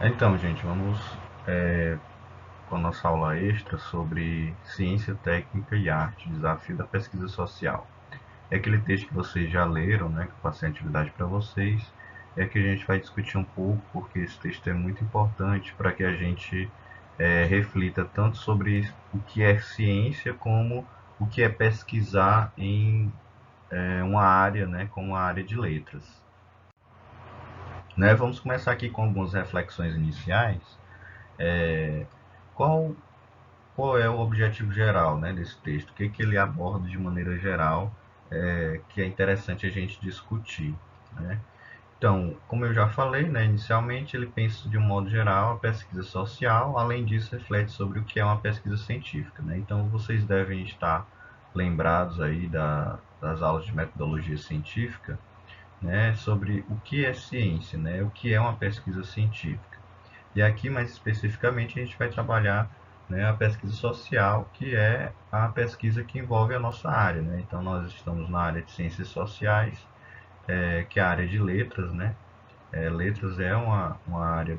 Então, gente, vamos com a nossa aula extra sobre ciência, técnica e arte, desafio da pesquisa social. É aquele texto que vocês já leram, né, que eu passei a atividade para vocês, é que a gente vai discutir um pouco, porque esse texto é muito importante para que a gente reflita tanto sobre o que é ciência como o que é pesquisar em uma área, né, como a área de letras. Né, vamos começar aqui com algumas reflexões iniciais. Qual qual é o objetivo geral, né, desse texto? O que, que ele aborda de maneira geral, que é interessante a gente discutir, né? Então, como eu já falei, né, inicialmente, ele pensa de um modo geral a pesquisa social, além disso, reflete sobre o que é uma pesquisa científica, né? Então, vocês devem estar lembrados aí das aulas de metodologia científica, né, sobre o que é ciência, né, o que é uma pesquisa científica. E aqui, mais especificamente, a gente vai trabalhar, né, a pesquisa social, que é a pesquisa que envolve a nossa área, né? Então, nós estamos na área de ciências sociais, que é a área de letras, né? Letras é uma área,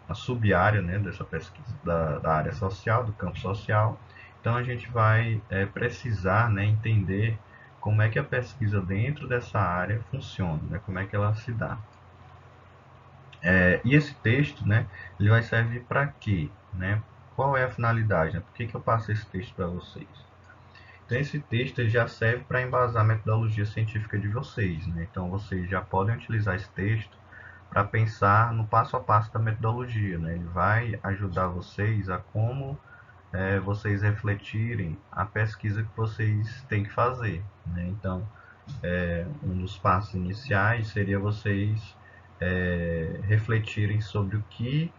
uma sub-área, né, dessa pesquisa da área social, do campo social. Então, a gente vai precisar, né, entender como é que a pesquisa dentro dessa área funciona, né? Como é que ela se dá. E esse texto, né, ele vai servir para quê? Né? Qual é a finalidade? Né? Por que, que eu passo esse texto para vocês? Então, esse texto ele já serve para embasar a metodologia científica de vocês. Né? Então, vocês já podem utilizar esse texto para pensar no passo a passo da metodologia. Né? Ele vai ajudar vocês a como vocês refletirem a pesquisa que vocês têm que fazer. Né? Então, um dos passos iniciais seria vocês refletirem sobre o que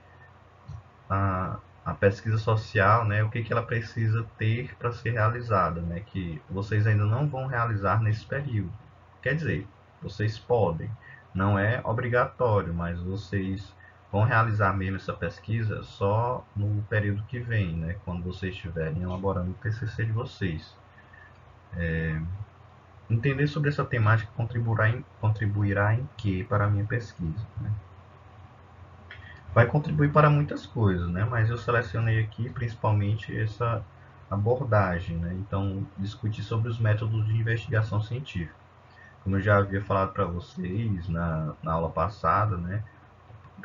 a pesquisa social, né, o que, que ela precisa ter para ser realizada, né, que vocês ainda não vão realizar nesse período. Quer dizer, vocês podem, não é obrigatório, mas vocês vão realizar mesmo essa pesquisa só no período que vem, né, quando vocês estiverem elaborando o TCC de vocês. Entender sobre essa temática contribuirá em que para a minha pesquisa? Né? Vai contribuir para muitas coisas, né? Mas eu selecionei aqui principalmente essa abordagem, né? Então, discutir sobre os métodos de investigação científica. Como eu já havia falado para vocês na aula passada, né?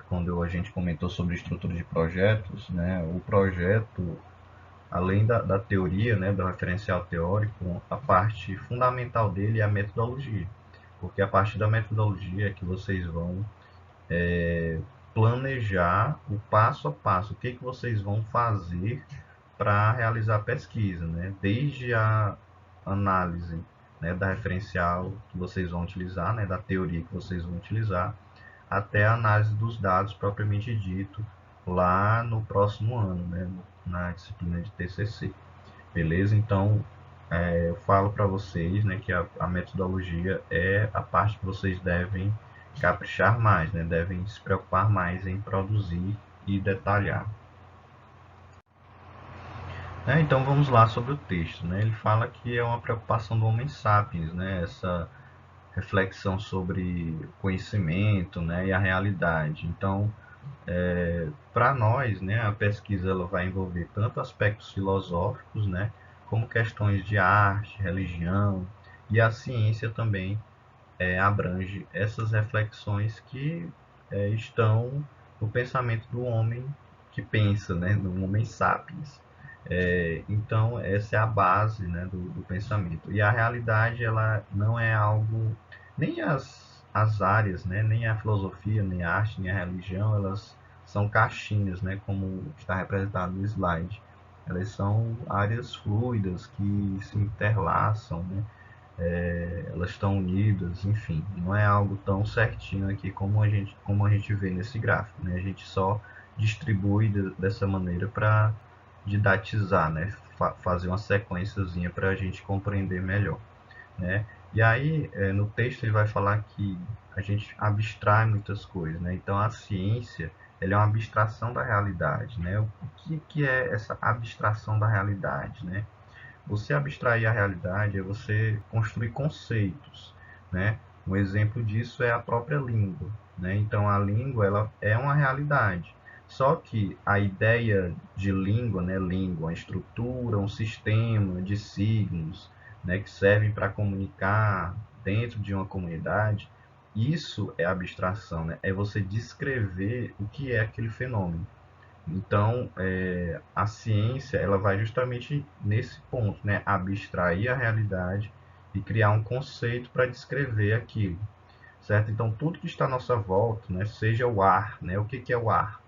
Quando a gente comentou sobre estrutura de projetos, né? O projeto, além da teoria, né? Do referencial teórico, a parte fundamental dele é a metodologia. Porque a partir da metodologia é que vocês vão planejar o passo a passo, o que, que vocês vão fazer para realizar a pesquisa, né? Desde a análise, né, da referencial que vocês vão utilizar, né, da teoria que vocês vão utilizar, até a análise dos dados propriamente dito lá no próximo ano, né, na disciplina de TCC. Beleza? Então, eu falo para vocês, né, que a metodologia é a parte que vocês devem caprichar mais, né, devem se preocupar mais em produzir e detalhar. Então vamos lá sobre o texto. Né? Ele fala que é uma preocupação do Homem sapiens, né? Essa reflexão sobre conhecimento, né? E a realidade. Então, para nós, né, a pesquisa ela vai envolver tanto aspectos filosóficos, né, como questões de arte, religião, e a ciência também abrange essas reflexões que estão no pensamento do homem que pensa, né, do homem sapiens. Então, essa é a base, né, do pensamento. E a realidade, ela não é algo, nem as áreas, né, nem a filosofia, nem a arte, nem a religião, elas são caixinhas, né, como está representado no slide. Elas são áreas fluidas que se interlaçam, né, elas estão unidas, enfim, não é algo tão certinho aqui como a gente vê nesse gráfico, né? A gente só distribui dessa maneira para didatizar, né? Fazer uma sequenciazinha para a gente compreender melhor, né? E aí, no texto ele vai falar que a gente abstrai muitas coisas, né? Então, a ciência, ela é uma abstração da realidade, né? O que é essa abstração da realidade, né? Você abstrair a realidade é você construir conceitos, né? Um exemplo disso é a própria língua, né? Então a língua ela é uma realidade. Só que a ideia de língua, né, língua, uma estrutura, um sistema de signos, né, que servem para comunicar dentro de uma comunidade, isso é abstração, né? É você descrever o que é aquele fenômeno. Então, a ciência ela vai justamente nesse ponto, né? Abstrair a realidade e criar um conceito para descrever aquilo, certo? Então, tudo que está à nossa volta, né? Seja o ar, né? O que é o ar?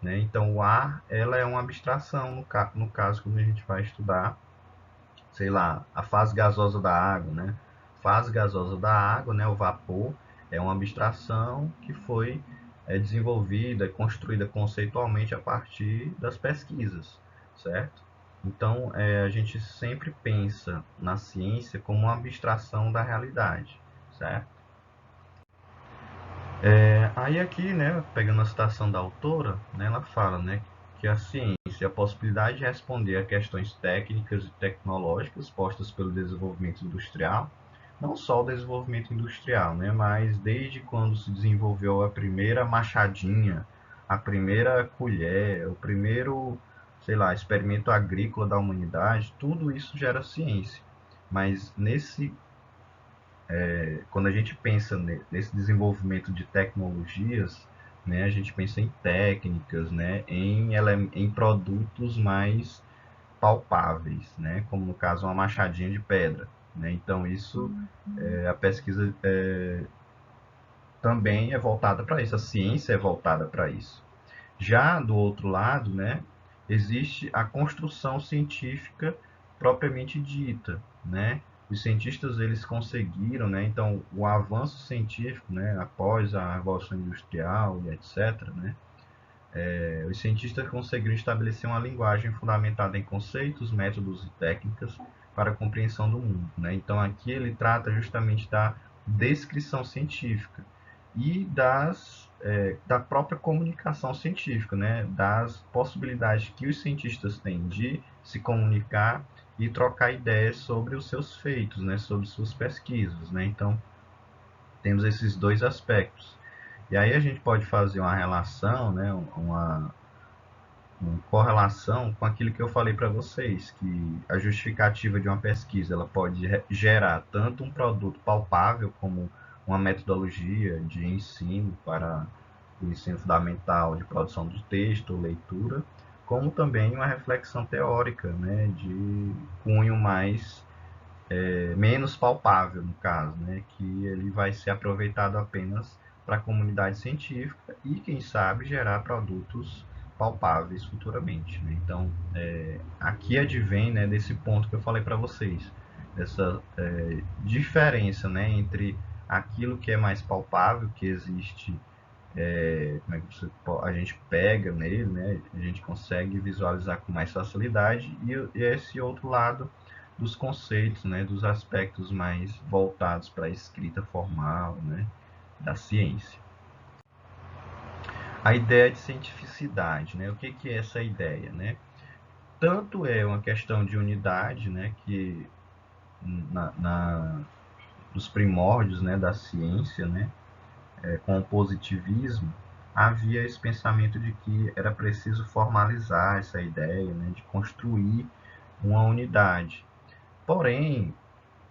Né? Então, o ar ela é uma abstração, no caso, quando a gente vai estudar, sei lá, a fase gasosa da água, né? Fase gasosa da água, né? O vapor é uma abstração que foi desenvolvida, construída conceitualmente a partir das pesquisas, certo? Então, a gente sempre pensa na ciência como uma abstração da realidade, certo? Aí aqui, né, pegando a citação da autora, né, ela fala, né, que a ciência é a possibilidade de responder a questões técnicas e tecnológicas postas pelo desenvolvimento industrial, não só o desenvolvimento industrial, né, mas desde quando se desenvolveu a primeira machadinha, a primeira colher, o primeiro, sei lá, experimento agrícola da humanidade, tudo isso gera ciência. Mas quando a gente pensa nesse desenvolvimento de tecnologias, né, a gente pensa em técnicas, né, em produtos mais palpáveis, né, como no caso uma machadinha de pedra. Né? Então isso, a pesquisa também é voltada para isso, a ciência é voltada para isso. Já do outro lado, né, existe a construção científica propriamente dita, né? Os cientistas eles conseguiram, né? Então o avanço científico, né? Após a revolução industrial e etc, né? Os cientistas conseguiram estabelecer uma linguagem fundamentada em conceitos, métodos e técnicas para a compreensão do mundo, né? Então aqui ele trata justamente da descrição científica e da própria comunicação científica, né? Das possibilidades que os cientistas têm de se comunicar e trocar ideias sobre os seus feitos, né? Sobre suas pesquisas, né? Então temos esses dois aspectos. E aí a gente pode fazer uma relação, né? Uma correlação com aquilo que eu falei para vocês, que a justificativa de uma pesquisa ela pode gerar tanto um produto palpável como uma metodologia de ensino para o ensino fundamental de produção de texto ou leitura, como também uma reflexão teórica, né, de cunho mais menos palpável no caso, né, que ele vai ser aproveitado apenas para a comunidade científica e quem sabe gerar produtos palpáveis futuramente. Né? Então, aqui advém, né, desse ponto que eu falei para vocês, dessa diferença, né, entre aquilo que é mais palpável, que existe, como é que a gente pega nele, né, a gente consegue visualizar com mais facilidade, e esse outro lado dos conceitos, né, dos aspectos mais voltados para a escrita formal, né, da ciência. A ideia de cientificidade, né? O que é essa ideia, né? Tanto é uma questão de unidade, né, que dos primórdios, né, da ciência, né, com o positivismo, havia esse pensamento de que era preciso formalizar essa ideia, né, de construir uma unidade. Porém,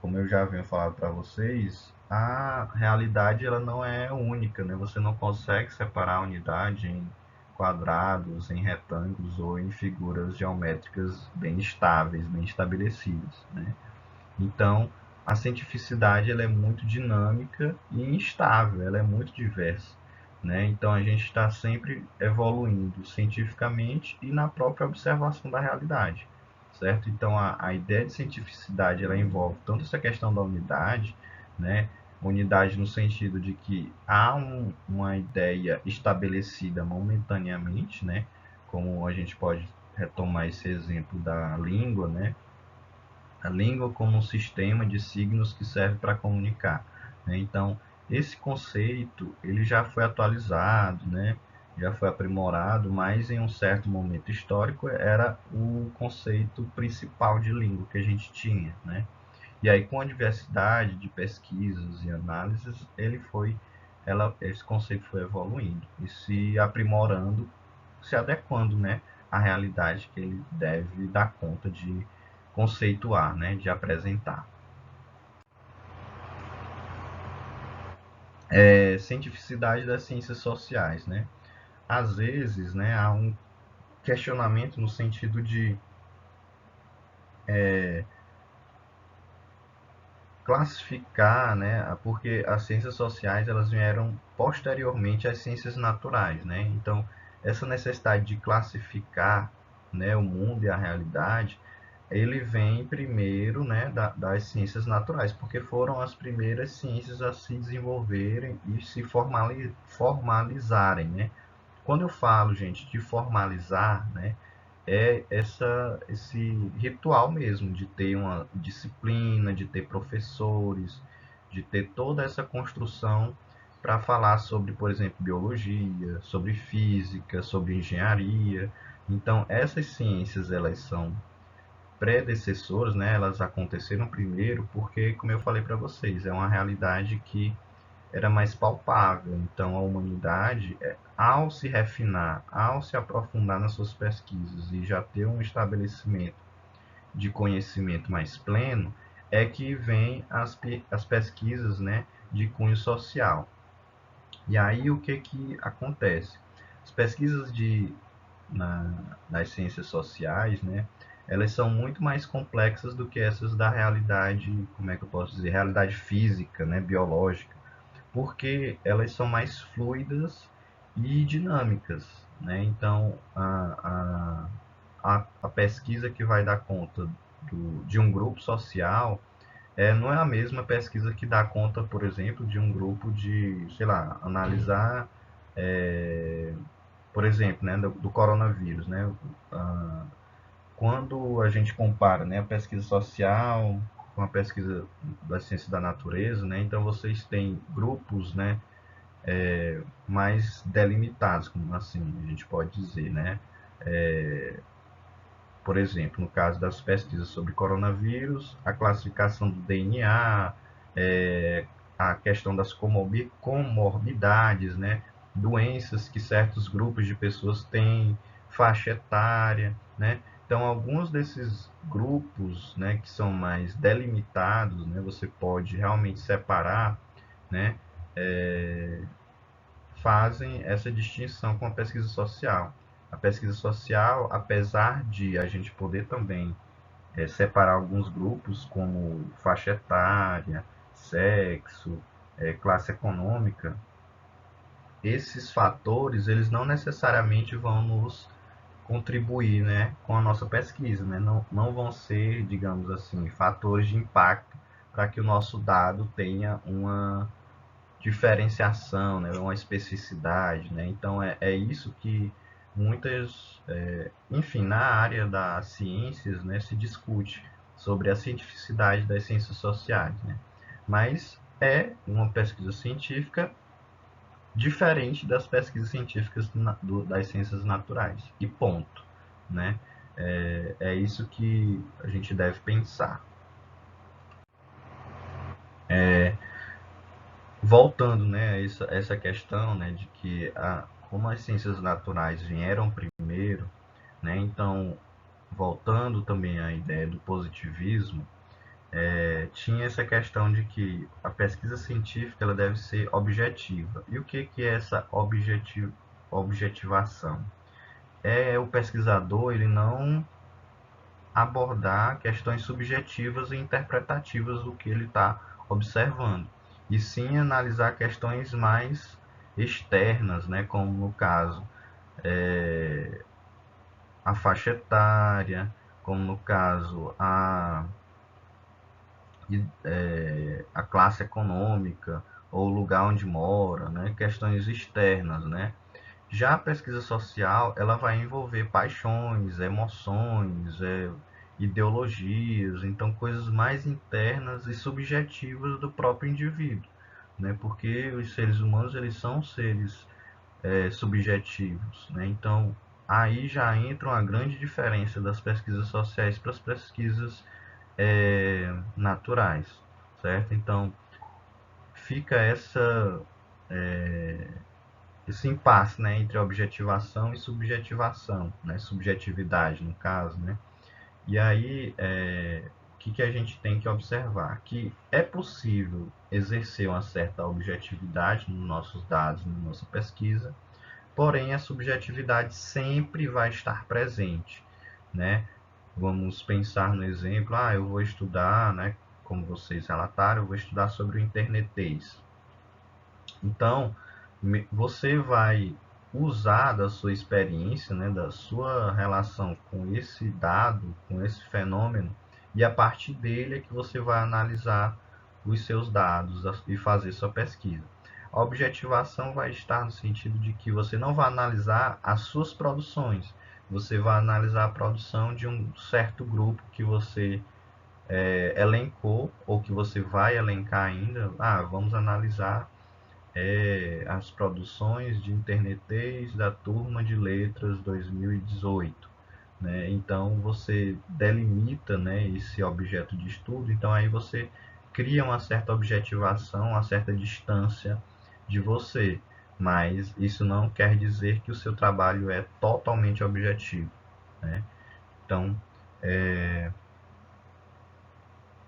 como eu já venho falado para vocês, a realidade ela não é única, né? Você não consegue separar a unidade em quadrados, em retângulos ou em figuras geométricas bem estáveis, bem estabelecidas, né? Então, a cientificidade ela é muito dinâmica e instável, ela é muito diversa, né? Então, a gente está sempre evoluindo cientificamente e na própria observação da realidade, certo? Então, a ideia de cientificidade ela envolve tanto essa questão da unidade, né? Unidade no sentido de que há uma ideia estabelecida momentaneamente, né? Como a gente pode retomar esse exemplo da língua, né? A língua como um sistema de signos que serve para comunicar, né? Então, esse conceito ele já foi atualizado, né? Já foi aprimorado, mas em um certo momento histórico era o conceito principal de língua que a gente tinha, né? E aí, com a diversidade de pesquisas e análises, esse conceito foi evoluindo e se aprimorando se adequando, né, à realidade que ele deve dar conta de conceituar, né, de apresentar. Cientificidade das ciências sociais, né? Às vezes, né, há um questionamento no sentido de classificar, né, porque as ciências sociais elas vieram posteriormente às ciências naturais, né? Então, essa necessidade de classificar, né, o mundo e a realidade, ele vem primeiro, né, das ciências naturais, porque foram as primeiras ciências a se desenvolverem e se formalizarem, né? Quando eu falo, gente, de formalizar, né, esse ritual mesmo de ter uma disciplina, de ter professores, de ter toda essa construção para falar sobre, por exemplo, biologia, sobre física, sobre engenharia. Então, essas ciências elas são predecessoras, né? Elas aconteceram primeiro porque, como eu falei para vocês, é uma realidade que era mais palpável. Então, a humanidade, ao se refinar, ao se aprofundar nas suas pesquisas e já ter um estabelecimento de conhecimento mais pleno, é que vem as pesquisas, né, de cunho social. E aí o que que acontece? As pesquisas na, das ciências sociais, né, elas são muito mais complexas do que essas da realidade, como é que eu posso dizer, realidade física, né, biológica, porque elas são mais fluidas e dinâmicas, né? Então, a pesquisa que vai dar conta de um grupo social não é a mesma pesquisa que dá conta, por exemplo, de um grupo de, sei lá, analisar, é, por exemplo, né, do coronavírus, né? Ah, quando a gente compara, né, a pesquisa social com a pesquisa da ciência da natureza, né, então vocês têm grupos, né, mais delimitados, como assim a gente pode dizer, né? Por exemplo, no caso das pesquisas sobre coronavírus, a classificação do DNA, a questão das comorbidades, né? Doenças que certos grupos de pessoas têm, faixa etária, né? Então, alguns desses grupos, né, que são mais delimitados, né, você pode realmente separar, né, fazem essa distinção com a pesquisa social. A pesquisa social, apesar de a gente poder também separar alguns grupos como faixa etária, sexo, classe econômica, esses fatores eles não necessariamente vão nos contribuir, né, com a nossa pesquisa, né? Não vão ser, digamos assim, fatores de impacto para que o nosso dado tenha uma diferenciação, né, uma especificidade, né? Então é isso que muitas, enfim, na área das ciências, né, se discute sobre a cientificidade das ciências sociais, né? Mas é uma pesquisa científica diferente das pesquisas científicas das ciências naturais. E ponto, né? É isso que a gente deve pensar. Voltando, né, a essa questão, né, de que como as ciências naturais vieram primeiro, né, então, voltando também à ideia do positivismo, tinha essa questão de que a pesquisa científica ela deve ser objetiva. E o que é essa objetivação? É o pesquisador ele não abordar questões subjetivas e interpretativas do que ele está observando, e sim analisar questões mais externas, né, como no caso a faixa etária, como no caso a classe econômica ou o lugar onde mora, né, questões externas, né. Já a pesquisa social, ela vai envolver paixões, emoções, ideologias, então coisas mais internas e subjetivas do próprio indivíduo, né? Porque os seres humanos eles são seres subjetivos, né? Então aí já entra uma grande diferença das pesquisas sociais para as pesquisas naturais, certo? Então fica esse impasse, né, entre objetivação e subjetivação, né, subjetividade no caso, né. E aí, o que a gente tem que observar? Que é possível exercer uma certa objetividade nos nossos dados, na nossa pesquisa, porém a subjetividade sempre vai estar presente, né? Vamos pensar no exemplo, eu vou estudar, né, como vocês relataram, eu vou estudar sobre o internetês. Então, você vai usar da sua experiência, né, da sua relação com esse dado, com esse fenômeno, e a partir dele é que você vai analisar os seus dados e fazer sua pesquisa. A objetivação vai estar no sentido de que você não vai analisar as suas produções, você vai analisar a produção de um certo grupo que você elencou ou que você vai elencar ainda. Vamos analisar as produções de internetês da turma de letras 2018. Né? Então você delimita, né, esse objeto de estudo, então aí você cria uma certa objetivação, uma certa distância de você, mas isso não quer dizer que o seu trabalho é totalmente objetivo. Né? Então,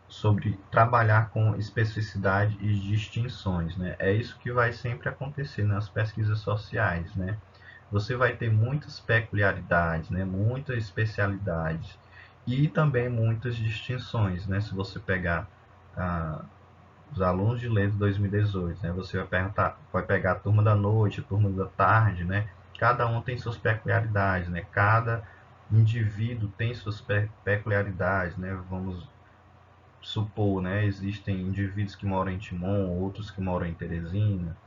sobre trabalhar com especificidade e distinções, né? É isso que vai sempre acontecer nas pesquisas sociais, né? Você vai ter muitas peculiaridades, né? Muitas especialidades e também muitas distinções, né? Se você pegar os alunos de letras 2018, né? Você vai pegar a turma da noite, a turma da tarde, né? Cada um tem suas peculiaridades, né? Cada indivíduo tem suas peculiaridades, né? Vamos supor, né, existem indivíduos que moram em Timon, outros que moram em Teresina,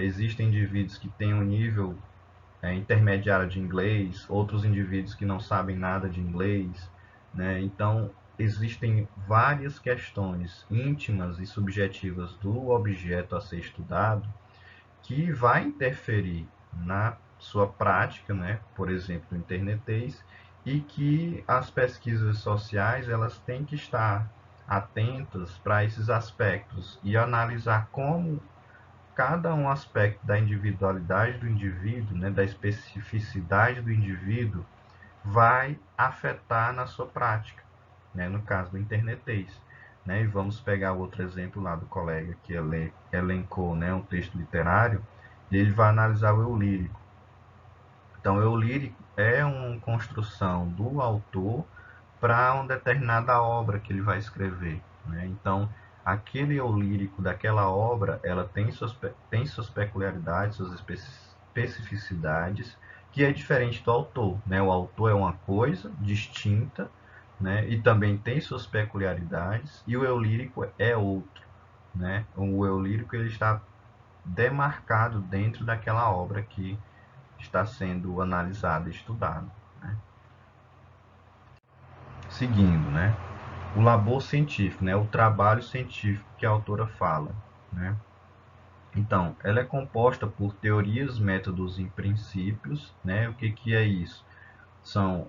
existem indivíduos que têm um nível intermediário de inglês, outros indivíduos que não sabem nada de inglês, né? Então existem várias questões íntimas e subjetivas do objeto a ser estudado que vai interferir na sua prática, né? Por exemplo, no internetês, e que as pesquisas sociais elas têm que estar atentas para esses aspectos e analisar como cada um aspecto da individualidade do indivíduo, né, da especificidade do indivíduo, vai afetar na sua prática, né, no caso do internetês. Né, e vamos pegar outro exemplo lá do colega que elencou, né, um texto literário, e ele vai analisar o eu lírico. Então, o eu lírico é uma construção do autor para uma determinada obra que ele vai escrever. Né? Então, aquele eu lírico daquela obra, ela tem suas peculiaridades, suas especificidades, que é diferente do autor. Né? O autor é uma coisa distinta, né? E também tem suas peculiaridades, e o eu lírico é outro. Né? O eu lírico ele está demarcado dentro daquela obra que está sendo analisada e estudada. Né? Seguindo, né? O labor científico, né? O trabalho científico que a autora fala. Né? Então, ela é composta por teorias, métodos e princípios. Né? O que é isso? São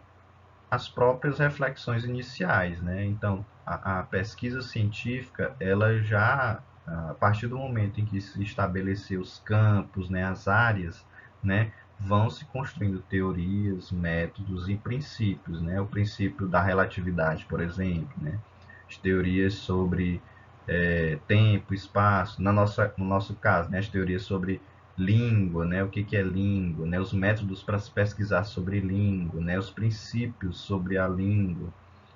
as próprias reflexões iniciais. Né? Então, a pesquisa científica, ela já, a partir do momento em que se estabeleceu os campos, né, as áreas, né, vão se construindo teorias, métodos e princípios. Né? O princípio da relatividade, por exemplo, né? As teorias sobre tempo, espaço, no nosso caso, né, as teorias sobre língua, né, o que é língua, né, os métodos para se pesquisar sobre língua, né, os princípios sobre a língua,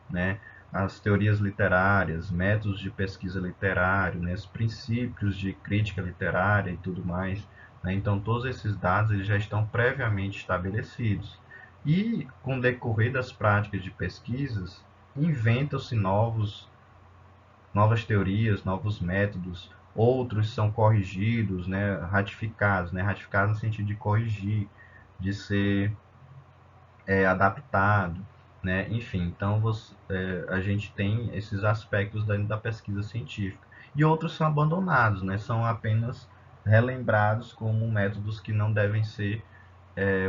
né, as teorias literárias, métodos de pesquisa literária, né, os princípios de crítica literária e tudo mais. Né, então, todos esses dados eles já estão previamente estabelecidos. E, com o decorrer das práticas de pesquisas, inventam-se novas teorias, novos métodos, outros são corrigidos, né, ratificados, né, ratificados no sentido de corrigir, de ser adaptado, né, enfim, então a gente tem esses aspectos dentro da pesquisa científica. E outros são abandonados, né, são apenas relembrados como métodos que não devem ser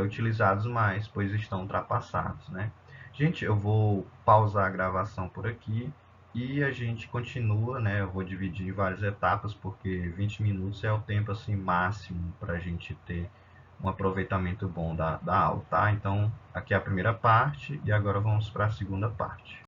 utilizados mais, pois estão ultrapassados, né? Gente, eu vou pausar a gravação por aqui e a gente continua, né? Eu vou dividir em várias etapas, porque 20 minutos é o tempo assim máximo para a gente ter um aproveitamento bom da aula, tá? Então, aqui é a primeira parte e agora vamos para a segunda parte.